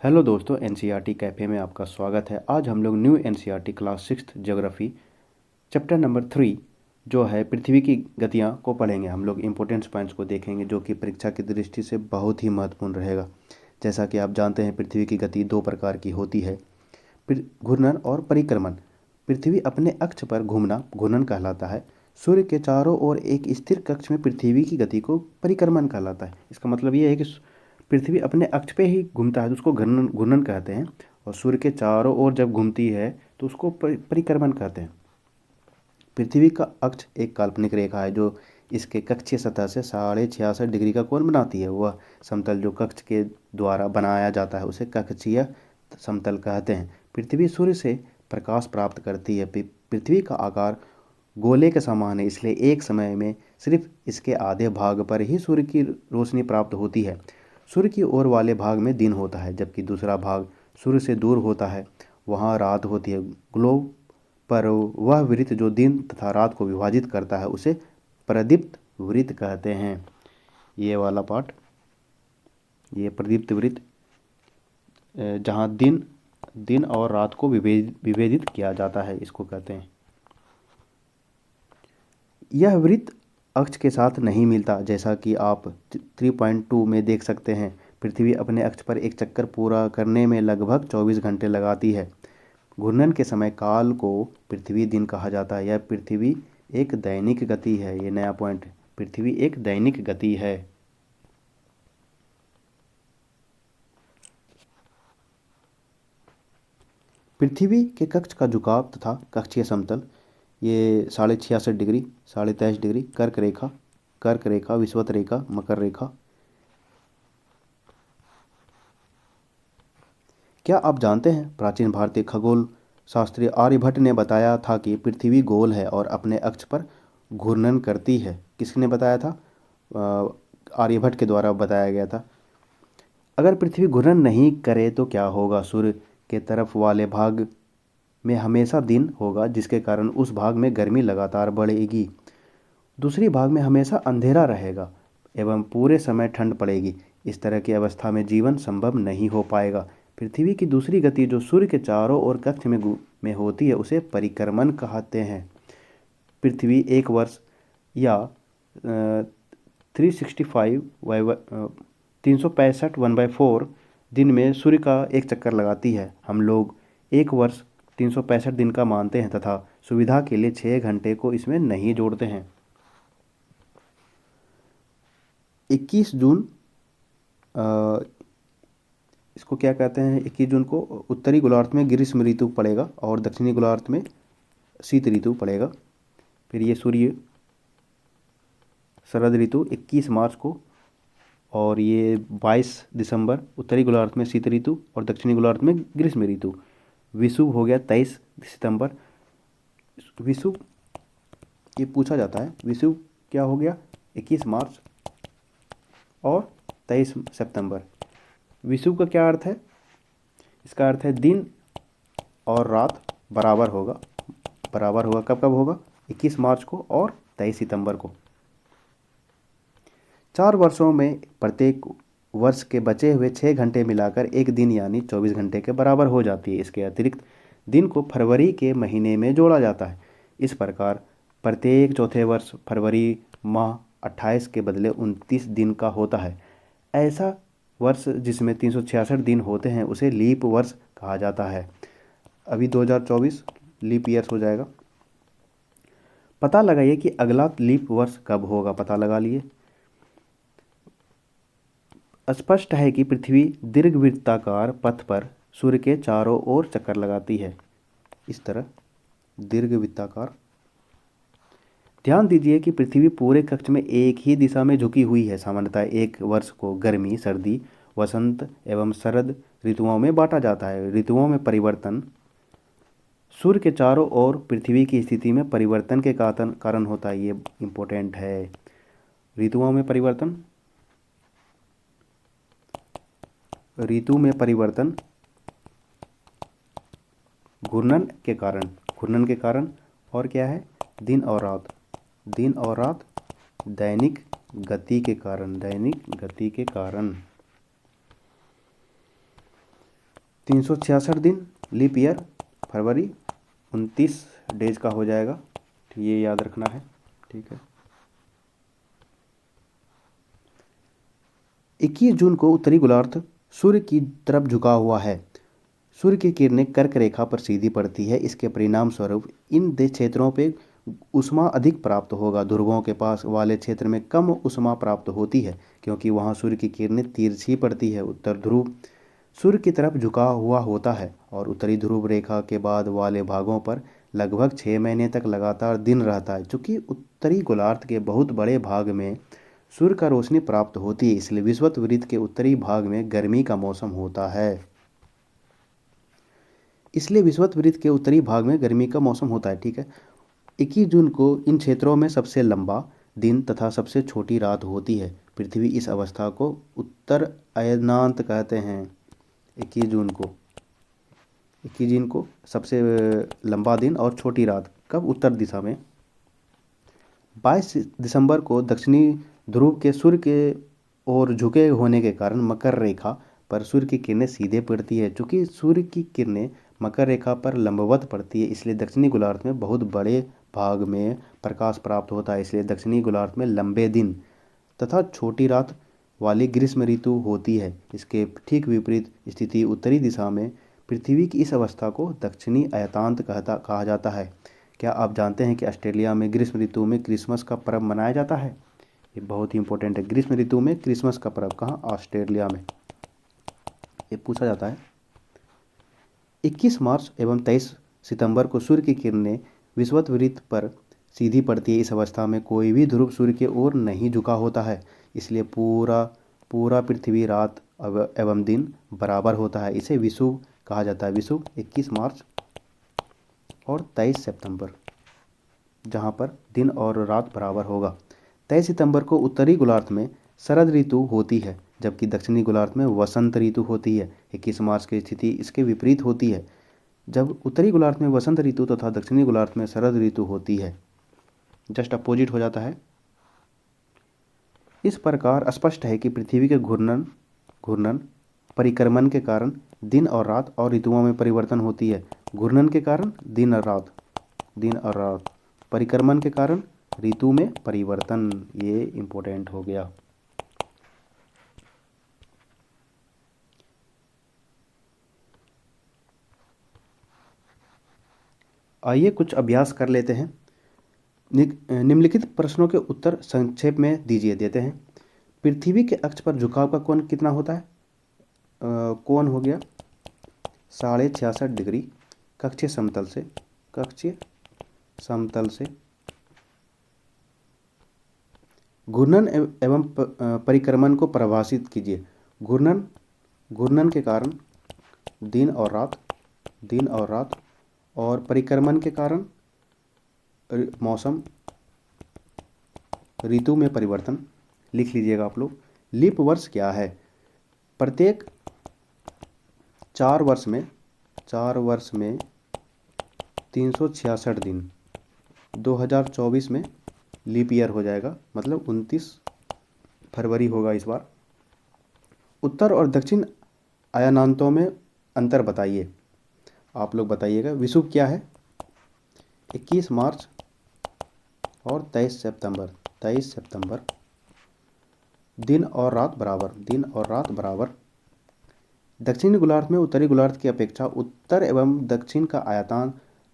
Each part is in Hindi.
हेलो दोस्तों, एनसीईआरटी कैफ़े में आपका स्वागत है। आज हम लोग new NCERT class 6 geography chapter number 3 जो है पृथ्वी की गतियाँ को पढ़ेंगे। हम लोग इम्पोर्टेंट पॉइंट्स को देखेंगे जो कि परीक्षा की दृष्टि से बहुत ही महत्वपूर्ण रहेगा। जैसा कि आप जानते हैं, पृथ्वी की गति दो प्रकार की होती है, घूर्णन और परिक्रमण। पृथ्वी अपने अक्ष पर घूमना घूर्णन कहलाता है। सूर्य के चारों ओर एक स्थिर कक्ष में पृथ्वी की गति को परिक्रमण कहलाता है। इसका मतलब ये है कि पृथ्वी अपने अक्ष पे ही घूमता है तो उसको घूर्णन घूर्णन कहते हैं, और सूर्य के चारों ओर जब घूमती है तो उसको परिक्रमण कहते हैं। पृथ्वी का अक्ष एक काल्पनिक रेखा है जो इसके कक्षीय सतह से 66.5 डिग्री का कोण बनाती है। वह समतल जो कक्ष के द्वारा बनाया जाता है उसे कक्षीय समतल कहते हैं। पृथ्वी सूर्य से प्रकाश प्राप्त करती है। पृथ्वी का आकार गोले के समान है, इसलिए एक समय में सिर्फ इसके आधे भाग पर ही सूर्य की रोशनी प्राप्त होती है। सूर्य की ओर वाले भाग में दिन होता है, जबकि दूसरा भाग सूर्य से दूर होता है, वहाँ रात होती है। ग्लोब पर वह वृत्त जो दिन तथा रात को विभाजित करता है उसे प्रदीप्त वृत्त कहते हैं। ये वाला पार्ट, ये प्रदीप्त वृत्त, जहाँ दिन दिन और रात को विभेदित किया जाता है, इसको कहते हैं। यह वृत्त अक्ष के साथ नहीं मिलता, जैसा कि आप 3.2 में देख सकते हैं। पृथ्वी अपने अक्ष पर एक चक्कर पूरा करने में लगभग 24 घंटे लगाती है। घूर्णन के समय काल को पृथ्वी दिन कहा जाता है। यह पृथ्वी एक दैनिक गति है। ये नया पॉइंट है, पृथ्वी एक दैनिक गति है। पृथ्वी के कक्ष का झुकाव तथा कक्षीय समतल, ये 66.5 डिग्री, 23.5 डिग्री, कर्क रेखा, विषुवत रेखा, मकर रेखा। क्या आप जानते हैं, प्राचीन भारतीय खगोल शास्त्री आर्यभट्ट ने बताया था कि पृथ्वी गोल है और अपने अक्ष पर घूर्णन करती है। किसने बताया था? आर्यभट्ट के द्वारा बताया गया था। अगर पृथ्वी घूर्णन नहीं करे तो क्या होगा? सूर्य के तरफ वाले भाग में हमेशा दिन होगा, जिसके कारण उस भाग में गर्मी लगातार बढ़ेगी। दूसरी भाग में हमेशा अंधेरा रहेगा एवं पूरे समय ठंड पड़ेगी। इस तरह की अवस्था में जीवन संभव नहीं हो पाएगा। पृथ्वी की दूसरी गति जो सूर्य के चारों ओर कक्ष में होती है उसे परिक्रमण कहते हैं। पृथ्वी एक वर्ष या 365 365 1/4 दिन में सूर्य का एक चक्कर लगाती है। हम लोग एक वर्ष 365 दिन का मानते हैं तथा सुविधा के लिए 6 घंटे को इसमें नहीं जोड़ते हैं। 21 जून, इसको क्या कहते हैं? 21 जून को उत्तरी गोलार्ध में ग्रीष्म ऋतु पड़ेगा और दक्षिणी गोलार्ध में शीत ऋतु पड़ेगा। फिर ये सूर्य शरद ऋतु 21 मार्च को, और ये 22 दिसंबर उत्तरी गोलार्ध में शीत ऋतु और दक्षिणी गोलार्ध में ग्रीष्म ऋतु। विषुव हो गया 23 सितंबर। विषुव ये पूछा जाता है, विषुव क्या हो गया? 21 मार्च और 23 सितंबर। विषुव का क्या अर्थ है? इसका अर्थ है दिन और रात बराबर होगा। बराबर होगा कब कब होगा? 21 मार्च को और 23 सितंबर को। 4 वर्षों में प्रत्येक वर्ष के बचे हुए 6 घंटे मिलाकर एक दिन यानी 24 घंटे के बराबर हो जाती है। इसके अतिरिक्त दिन को फरवरी के महीने में जोड़ा जाता है। इस प्रकार प्रत्येक चौथे वर्ष फरवरी माह 28 के बदले 29 दिन का होता है। ऐसा वर्ष जिसमें 366 दिन होते हैं उसे लीप वर्ष कहा जाता है। अभी 2024 लीप ईयर्स हो जाएगा। पता लगाइए कि अगला लीप वर्ष कब होगा। पता लगा लिए। स्पष्ट है कि पृथ्वी दीर्घवृत्ताकार पथ पर सूर्य के चारों ओर चक्कर लगाती है। इस तरह दीर्घवृत्ताकार। ध्यान दीजिए कि पृथ्वी पूरे कक्ष में एक ही दिशा में झुकी हुई है। सामान्यतः एक वर्ष को गर्मी, सर्दी, वसंत एवं शरद ऋतुओं में बांटा जाता है। ऋतुओं में परिवर्तन सूर्य के चारों ओर पृथ्वी की स्थिति में परिवर्तन के कारण होता है। ये इम्पोर्टेंट है। ऋतुओं में परिवर्तन, ऋतु में परिवर्तन घूर्णन के कारण, और क्या है? दिन और रात दैनिक गति के कारण। 366 दिन लीप ईयर, फरवरी 29 डेज का हो जाएगा। तो ये याद रखना है, ठीक है। 21 जून को उत्तरी गोलार्ध सूर्य की तरफ झुका हुआ है। सूर्य की किरणें कर्क रेखा पर सीधी पड़ती है। इसके परिणाम स्वरूप इन क्षेत्रों पे ऊष्मा अधिक प्राप्त होगा। ध्रुवों के पास वाले क्षेत्र में कम ऊष्मा प्राप्त होती है, क्योंकि वहाँ सूर्य की किरणें तिरछी पड़ती है। उत्तर ध्रुव सूर्य की तरफ झुका हुआ होता है और उत्तरी ध्रुव रेखा के बाद वाले भागों पर लगभग 6 महीने तक लगातार दिन रहता है। चूंकि उत्तरी गोलार्ध के बहुत बड़े भाग में सूर्य का रोशनी प्राप्त होती है, इसलिए विषुवत वृत्त के उत्तरी भाग में गर्मी का मौसम होता है। इसलिए विषुवत वृत्त के उत्तरी भाग में गर्मी का मौसम होता है, ठीक है। 21 जून को इन क्षेत्रों में सबसे लंबा दिन तथा सबसे छोटी रात होती है। पृथ्वी इस अवस्था को उत्तर अयनांत कहते हैं। 21 जून को 21 जून को सबसे लंबा दिन और छोटी रात कब? उत्तर दिशा में। 22 दिसंबर को दक्षिणी ध्रुव के सूर्य के ओर झुके होने के कारण मकर रेखा पर सूर्य की किरणें सीधे पड़ती है। चूंकि सूर्य की किरणें मकर रेखा पर लंबवत पड़ती है, इसलिए दक्षिणी गोलार्ध में बहुत बड़े भाग में प्रकाश प्राप्त होता है। इसलिए दक्षिणी गोलार्ध में लंबे दिन तथा छोटी रात वाली ग्रीष्म ऋतु होती है। इसके ठीक विपरीत स्थिति उत्तरी दिशा में पृथ्वी की इस अवस्था को दक्षिणी अयतांत कहा जाता है। क्या आप जानते हैं कि ऑस्ट्रेलिया में ग्रीष्म ऋतु में क्रिसमस का पर्व मनाया जाता है? ये बहुत ही इंपॉर्टेंट है। ग्रीष्म ऋतु में क्रिसमस का पर्व कहाँ? ऑस्ट्रेलिया में। ये पूछा जाता है। 21 मार्च एवं 23 सितंबर को सूर्य की किरणें विषुवत वृत्त पर सीधी पड़ती है। इस अवस्था में कोई भी ध्रुव सूर्य की ओर नहीं झुका होता है, इसलिए पूरा पृथ्वी रात एवं दिन बराबर होता है। इसे विषुव कहा जाता है। विषुव 21 मार्च और 23 सितंबर, जहाँ पर दिन और रात बराबर होगा। 23 सितंबर को उत्तरी गोलार्ध में शरद ऋतु होती है, जबकि दक्षिणी गोलार्ध में वसंत ऋतु होती है। 21 मार्च की स्थिति इसके विपरीत होती है, जब उत्तरी गोलार्ध में वसंत ऋतु तथा दक्षिणी गोलार्ध में शरद ऋतु होती है। जस्ट अपोजिट हो जाता है। इस प्रकार स्पष्ट है कि पृथ्वी के घूर्णन परिक्रमण के कारण दिन और रात और ऋतुओं में परिवर्तन होती है। घूर्णन के कारण दिन और रात, परिक्रमण के कारण ऋतु में परिवर्तन। ये इंपॉर्टेंट हो गया। आइए कुछ अभ्यास कर लेते हैं। निम्नलिखित प्रश्नों के उत्तर संक्षेप में देते हैं। पृथ्वी के अक्ष पर झुकाव का कोण कितना होता है? कोण हो गया 66.5 डिग्री कक्षीय समतल से। घूर्णन एवं परिक्रमण को परिभाषित कीजिए। घूर्णन के कारण दिन और रात और परिक्रमण के कारण मौसम ऋतु में परिवर्तन। लिख लीजिएगा आप लोग। लीप वर्ष क्या है? प्रत्येक 4 वर्ष में 366 दिन। 2024 में लीप ईयर हो जाएगा, मतलब 29 फरवरी होगा इस बार। उत्तर और दक्षिण अयनांतों में अंतर बताइए। आप लोग बताइएगा। विषुव क्या है? 21 मार्च और 23 सितंबर। दिन और रात बराबर। दक्षिणी गोलार्ध में उत्तरी गोलार्ध की अपेक्षा उत्तर एवं दक्षिण का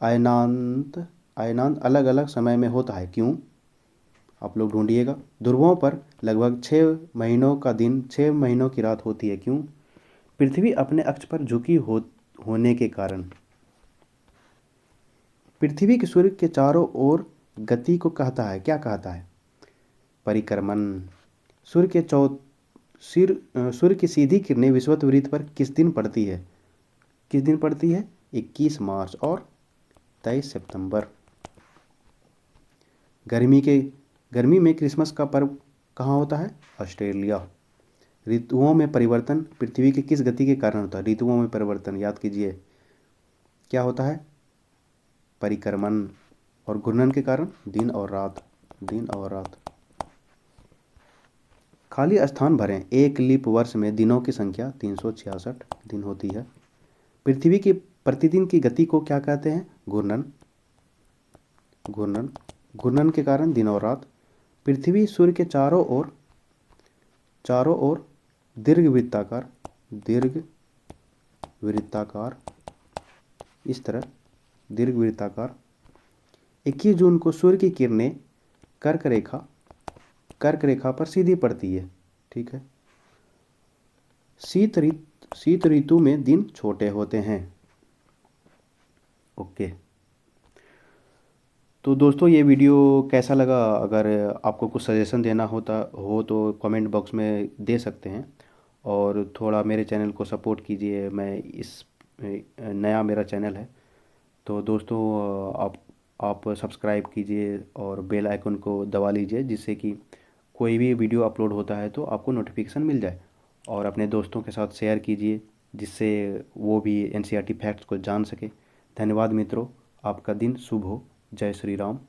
अयनांत अलग अलग समय में होता है। क्यों? आप लोग ढूंढिएगा। ध्रुवों पर लगभग 6 महीनों का दिन, 6 महीनों की रात होती है। क्यों? पृथ्वी अपने अक्ष पर झुकी होने के कारण। पृथ्वी के सूर्य के चारों ओर गति को कहता है। क्या कहता है? परिक्रमण। सूर्य की सीधी किरणें विषुवत वृत्त पर किस दिन पड़ती है? 21 मार्च और 23 सितंबर। गर्मी में क्रिसमस का पर्व कहाँ होता है? ऑस्ट्रेलिया। ऋतुओं में परिवर्तन पृथ्वी की किस गति के कारण होता है? ऋतुओं में परिवर्तन याद कीजिए क्या होता है? परिक्रमण। और घूर्णन के कारण दिन और रात। खाली स्थान भरें। एक लीप वर्ष में दिनों की संख्या 366 दिन होती है। पृथ्वी की प्रतिदिन की गति को क्या कहते हैं? घूर्णन। घूर्णन घूर्णन के कारण दिन और रात। पृथ्वी सूर्य के चारों ओर दीर्घवृत्ताकार इस तरह दीर्घवृत्ताकार। 21 जून को सूर्य की किरणें कर्क रेखा पर सीधी पड़ती है। ठीक है। शीत ऋतु में दिन छोटे होते हैं। ओके। तो दोस्तों ये वीडियो कैसा लगा? अगर आपको कुछ सजेशन देना हो तो कमेंट बॉक्स में दे सकते हैं, और थोड़ा मेरे चैनल को सपोर्ट कीजिए। नया मेरा चैनल है, तो दोस्तों आप सब्सक्राइब कीजिए और बेल आइकन को दबा लीजिए, जिससे कि कोई भी वीडियो अपलोड होता है तो आपको नोटिफिकेशन मिल जाए। और अपने दोस्तों के साथ शेयर कीजिए, जिससे वो भी एनसीईआरटी फैक्ट्स को जान सके। धन्यवाद मित्रों, आपका दिन शुभ हो। जय श्री राम।